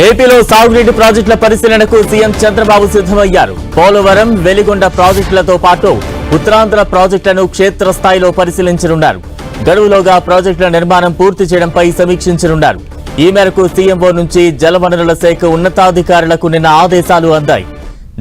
ఏపీలో సాగునీటి ప్రాజెక్టుల పరిశీలనకు సీఎం చంద్రబాబు సిద్ధమయ్యారు. పోలవరం, వెలిగొండ ప్రాజెక్టులతో పాటు ఉత్తరాంధ్ర ప్రాజెక్టులను క్షేత్రస్థాయిలో పరిశీలించనున్నారు. గడువులోగా ప్రాజెక్టుల నిర్మాణం పూర్తి చేయడంపై సమీక్షించనున్నారు. ఈ మేరకు సీఎంఓ నుంచి జలవనరుల శాఖ ఉన్నతాధికారులకు నిన్న ఆదేశాలు అందాయి.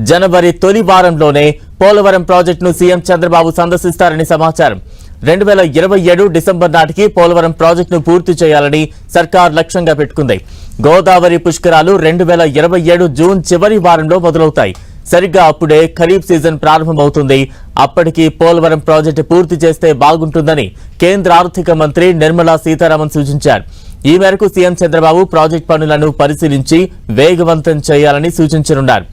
జనవరి తొలి వారంలోనే పోలవరం ప్రాజెక్టును సీఎం చంద్రబాబు సందర్శిస్తారని సమాచారం. 2027 డిసెంబర్ నాటికి పోలవరం ప్రాజెక్టును పూర్తి చేయాలని సర్కార్ లక్ష్యంగా పెట్టుకుంది. గోదావరి పుష్కరాలు 2027 జూన్ చివరి వారంలో మొదలవుతాయి. సరిగ్గా అప్పుడే ఖరీఫ్ సీజన్ ప్రారంభమవుతుంది. అప్పటికి పోలవరం ప్రాజెక్టు పూర్తి చేస్తే బాగుంటుందని కేంద్ర ఆర్థిక మంత్రి నిర్మలా సీతారామన్ సూచించారు. ఈ మేరకు సీఎం చంద్రబాబు ప్రాజెక్టు పనులను పరిశీలించి వేగవంతం చేయాలని సూచించనున్నారు.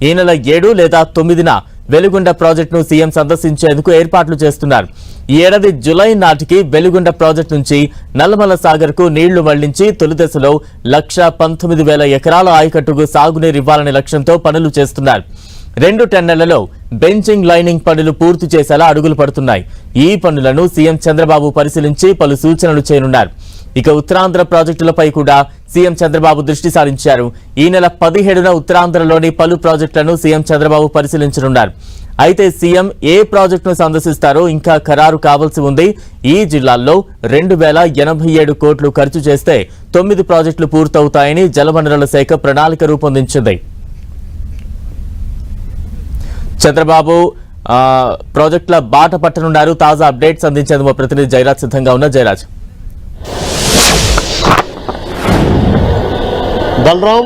ఈ నెల 7 లేదా 9న వెలిగొండ ప్రాజెక్టును సీఎం సందర్శించేందుకు ఏర్పాట్లు చేస్తున్నారు. ఈ ఏడాది జులై నాటికి వెలిగొండ ప్రాజెక్టు నుంచి నల్లమల సాగర్ కు నీళ్లు మళ్లించి తొలి దశలో 1,19,000 ఎకరాల ఆయకట్టుకు సాగునీరు ఇవ్వాలనే లక్ష్యంతో పనులు చేస్తున్నారు. 2 టన్నెలలో బెంచింగ్ లైనింగ్ పనులు పూర్తి చేసేలా అడుగులు పడుతున్నాయి. ఈ పనులను సీఎం చంద్రబాబు పరిశీలించి పలు సూచనలు చేయనున్నారు. ఇక ఉత్తరాంధ్ర ప్రాజెక్టులపై కూడా సీఎం చంద్రబాబు దృష్టి సారించారు. ఈ నెల 17న ఉత్తరాంధ్రలోని పలు ప్రాజెక్టులను సీఎం చంద్రబాబు పరిశీలించనున్నారు. అయితే సీఎం ఏ ప్రాజెక్టును సందర్శిస్తారో ఇంకా ఖరారు కావాల్సి ఉంది. ఈ జిల్లాల్లో 2,087 కోట్లు ఖర్చు చేస్తే 9 ప్రాజెక్టులు పూర్తవుతాయని జలవనరుల శాఖ ప్రణాళిక రూపొందించింది. చంద్రబాబు ప్రాజెక్టుల బాట పట్టనున్నారు. తాజా అప్డేట్స్ అందించేందుకు మా ప్రతినిధి జయరాజ్ సిద్ధంగా ఉన్న జయరాజ్. బలరాం,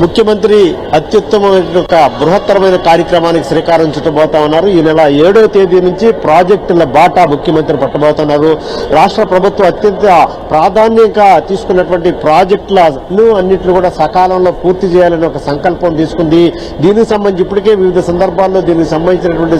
ముఖ్యమంత్రి అత్యుత్తమమైన బృహత్తరమైన కార్యక్రమానికి శ్రీకారం చుట్టబోతా ఉన్నారు. ఈ నెల 7వ తేదీ నుంచి ప్రాజెక్టుల బాటా ముఖ్యమంత్రి పట్టబోతున్నారు. రాష్ట్ర ప్రభుత్వం అత్యంత ప్రాధాన్యంగా తీసుకున్నటువంటి ప్రాజెక్టులను అన్నింటినీ కూడా సకాలంలో పూర్తి చేయాలని ఒక సంకల్పం తీసుకుంది. దీనికి సంబంధించి ఇప్పటికే వివిధ సందర్భాల్లో దీనికి సంబంధించినటువంటి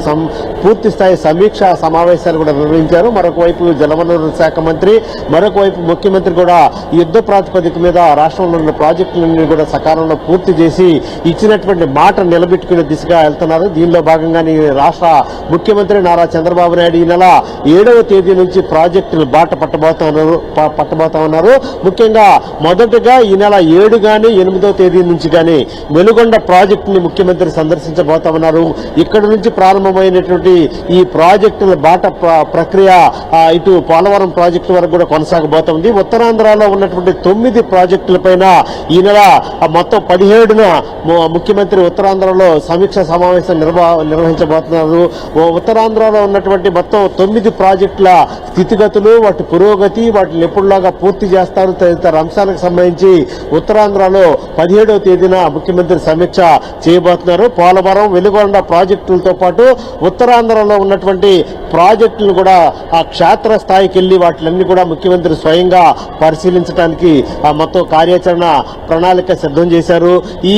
పూర్తి స్థాయి సమీక్షా సమావేశాలు కూడా నిర్వహించారు. మరొక వైపు జలవనరుల శాఖ మంత్రి, మరొక వైపు ముఖ్యమంత్రి కూడా యుద్ధ ప్రాతిపదిక మీద రాష్ట్రంలో ఉన్న ప్రాజెక్టులన్నీ కూడా సకాలంలో పూర్తి చేసి ఇచ్చినటువంటి మాట నిలబెట్టుకునే దిశగా వెళ్తున్నారు. దీనిలో భాగంగానే రాష్ట్ర ముఖ్యమంత్రి నారా చంద్రబాబు నాయుడు ఈ నెల 7వ తేదీ నుంచి ప్రాజెక్టులు బాట పట్టబోతా ఉన్నారు. ముఖ్యంగా మొదటగా ఈ నెల 7 గానీ 8వ తేదీ నుంచి గానీ వెలుగొండ ప్రాజెక్టుని ముఖ్యమంత్రి సందర్శించబోతా ఉన్నారు. ఇక్కడ నుంచి ప్రారంభమైనటువంటి ఈ ప్రాజెక్టుల బాట ప్రక్రియ ఇటు పోలవరం ప్రాజెక్టు వరకు కూడా కొనసాగబోతోంది. ఉత్తరాంధ్రలో ఉన్నటువంటి 9 ప్రాజెక్టులపైన ఈ నెల మొత్తం 17న ముఖ్యమంత్రి ఉత్తరాంధ్రలో సమీక్ష సమావేశం నిర్వహించబోతున్నారు. ఉత్తరాంధ్రలో ఉన్నటువంటి మొత్తం 9 ప్రాజెక్టుల స్థితిగతులు, వాటి పురోగతి, వాటిని ఎప్పుడులాగా పూర్తి చేస్తారు తదితర అంశాలకు సంబంధించి ఉత్తరాంధ్రలో 17వ తేదీన ముఖ్యమంత్రి సమీక్ష చేయబోతున్నారు. పోలవరం, వెలుగొండ ప్రాజెక్టులతో పాటు ఉత్తరాంధ్రలో ఉన్నటువంటి ప్రాజెక్టులను కూడా ఆ క్షేత్ర స్థాయికి వెళ్లి వాటిలన్నీ కూడా ముఖ్యమంత్రి స్వయంగా పరిశీలించడానికి మొత్తం కార్యాచరణ ప్రణాళిక సిద్ధం చేశారు. ఈ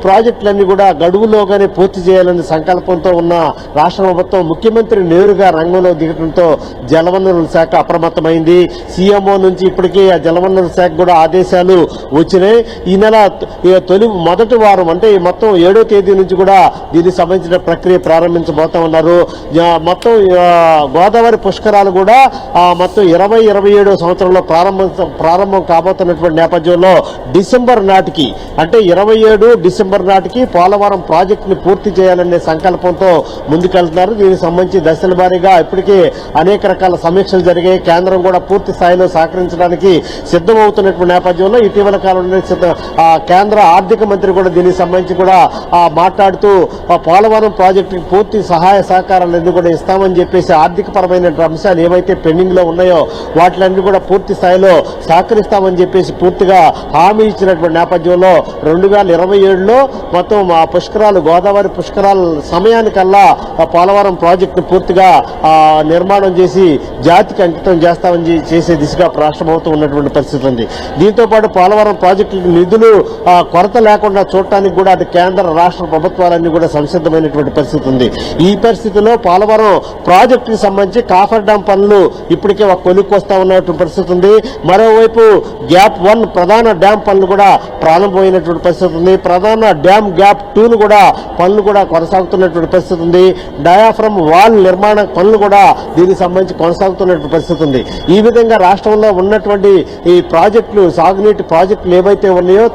ప్రాజెక్టులన్నీ కూడా గడువులోగానే పూర్తి చేయాలనే సంకల్పంతో ఉన్న రాష్ట్ర ప్రభుత్వం ముఖ్యమంత్రి నేరుగా రంగంలో దిగడంతో జలవనరుల శాఖ అప్రమత్తమైంది. సీఎంఓ నుంచి ఇప్పటికే ఆ జలవనరుల శాఖ కూడా ఆదేశాలు వచ్చినాయి. ఈ నెల మొదటి వారం అంటే మొత్తం 7వ తేదీ నుంచి కూడా దీనికి సంబంధించిన ప్రక్రియ ప్రారంభించబోతా ఉన్నారు. మొత్తం గోదావరి పుష్కరాలు కూడా మొత్తం 2027 సంవత్సరంలో ప్రారంభం కాబోతున్నటువంటి నేపథ్యంలో డిసెంబర్ నాటికి అంటే 27 డిసెంబర్ నాటికి పోలవరం ప్రాజెక్టుని పూర్తి చేయాలనే సంకల్పంతో ముందుకెళ్తున్నారు. దీనికి సంబంధించి దశల వారీగా ఇప్పటికే అనేక రకాల సమీక్షలు జరిగాయి. కేంద్రం కూడా పూర్తి స్థాయిలో సహకరించడానికి సిద్ధమవుతున్నటువంటి నేపథ్యంలో ఇటీవల కాలంలో కేంద్ర ఆర్థిక మంత్రి కూడా దీనికి సంబంధించి కూడా మాట్లాడుతూ పోలవరం ప్రాజెక్టుకి పూర్తి సహాయ సహకారాలన్నీ కూడా ఇస్తామని చెప్పేసి ఆర్థిక పరమైన అంశాలు ఏవైతే పెండింగ్ లో ఉన్నాయో వాటిలన్నీ కూడా పూర్తి స్థాయిలో సహకరిస్తామని చెప్పేసి పూర్తిగా హామీ ఇచ్చినటువంటి నేపథ్యంలో 2027లో మొత్తం ఆ పుష్కరాలు, గోదావరి పుష్కరాల సమయానికల్లా పోలవరం ప్రాజెక్టు పూర్తిగా నిర్మాణం చేసి జాతికి అంకితం చేస్తామని చేసే దిశగా రాష్ట్ర ప్రభుత్వం ఉన్నటువంటి పరిస్థితి ఉంది. దీంతో పాటు పోలవరం ప్రాజెక్టులకు నిధులు కొరత లేకుండా చూడటానికి కూడా అది కేంద్ర రాష్ట్ర ప్రభుత్వాలన్నీ కూడా సంసిద్ధమైనటువంటి పరిస్థితి ఉంది. ఈ పరిస్థితిలో పోలవరం ప్రాజెక్టుకి సంబంధించి కాఫర్ డ్యాం పనులు ఇప్పటికే ఒక కొనుక్కొస్తా ఉన్నటువంటి పరిస్థితి ఉంది. మరోవైపు గ్యాప్ 1 ప్రధాన డ్యాం పనులు కూడా ప్రారంభమైన సిద్ధమైనటువంటి పరిస్థితి ఉంది. ప్రధాన డ్యామ్ గ్యాప్ 2ను కూడా పనులు కూడా కొనసాగుతున్నటువంటి పరిస్థితి ఉంది. డయాఫ్రమ్ వాల్ నిర్మాణ పనులు కూడా దీనికి సంబంధించి కొనసాగుతున్నటువంటి పరిస్థితి ఉంది. ఈ విధంగా రాష్ట్రంలో ఉన్నటువంటి ఈ ప్రాజెక్టులు, సాగునీటి ప్రాజెక్టులు ఏవైతే ఉన్నాయో,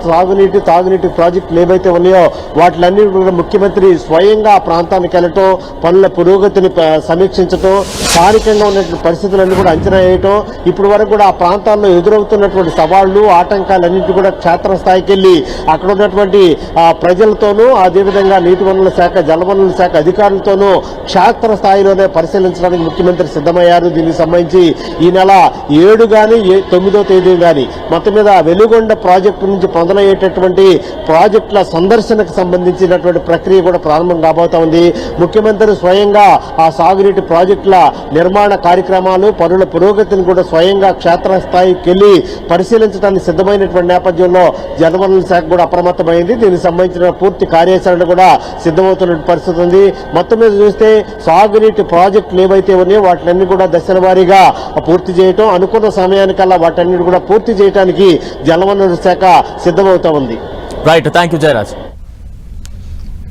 తాగునీటి ప్రాజెక్టులు ఏవైతే ఉన్నాయో వాటిలన్నీ కూడా ముఖ్యమంత్రి స్వయంగా ఆ ప్రాంతానికి వెళ్ళటం, పనుల పురోగతిని సమీక్షించటం, స్థానికంగా ఉన్నటువంటి పరిస్థితులన్నీ కూడా అంచనా వేయటం, ఇప్పటి వరకు కూడా ఆ ప్రాంతాల్లో ఎదురవుతున్నటువంటి సవాళ్లు, ఆటంకాలన్నింటి కూడా క్షేత్రస్థాయికి వెళ్లి అక్కడ ఉన్నటువంటి ప్రజలతోనూ, అదేవిధంగా నీటి వనరుల శాఖ, జలవనరుల శాఖ అధికారులతోనూ క్షేత్రస్థాయిలోనే పరిశీలించడానికి ముఖ్యమంత్రి సిద్ధమయ్యారు. దీనికి సంబంధించి ఈ నెల 7 గాని 9వ తేదీ గాని మొత్తం మీద వెలుగొండ ప్రాజెక్టు నుంచి పొందలయ్యేటటువంటి ప్రాజెక్టుల సందర్శనకు సంబంధించినటువంటి ప్రక్రియ కూడా ప్రారంభం కాబోతా ఉంది. ముఖ్యమంత్రి స్వయంగా ఆ సాగునీటి ప్రాజెక్టుల నిర్మాణ కార్యక్రమాలు, పనుల పురోగతిని కూడా స్వయంగా క్షేత్రస్థాయికి వెళ్లి పరిశీలించడానికి సిద్ధమైనటువంటి నేపథ్యంలో జలవనరుల శాఖ కూడా అప్రమత్తమైంది. దీనికి సంబంధించిన పూర్తి కార్యాచరణ కూడా సిద్ధమవుతున్న పరిస్థితి ఉంది. మొత్తం మీద చూస్తే సాగునీటి ప్రాజెక్టులు ఏవైతే ఉన్నాయో వాటిని కూడా దశల వారీగా పూర్తి చేయటం, అనుకున్న సమయానికల్లా వాటన్నిటి కూడా పూర్తి చేయడానికి జలవనరుల శాఖ సిద్ధమవుతా ఉంది. Right, thank you Jayaraj.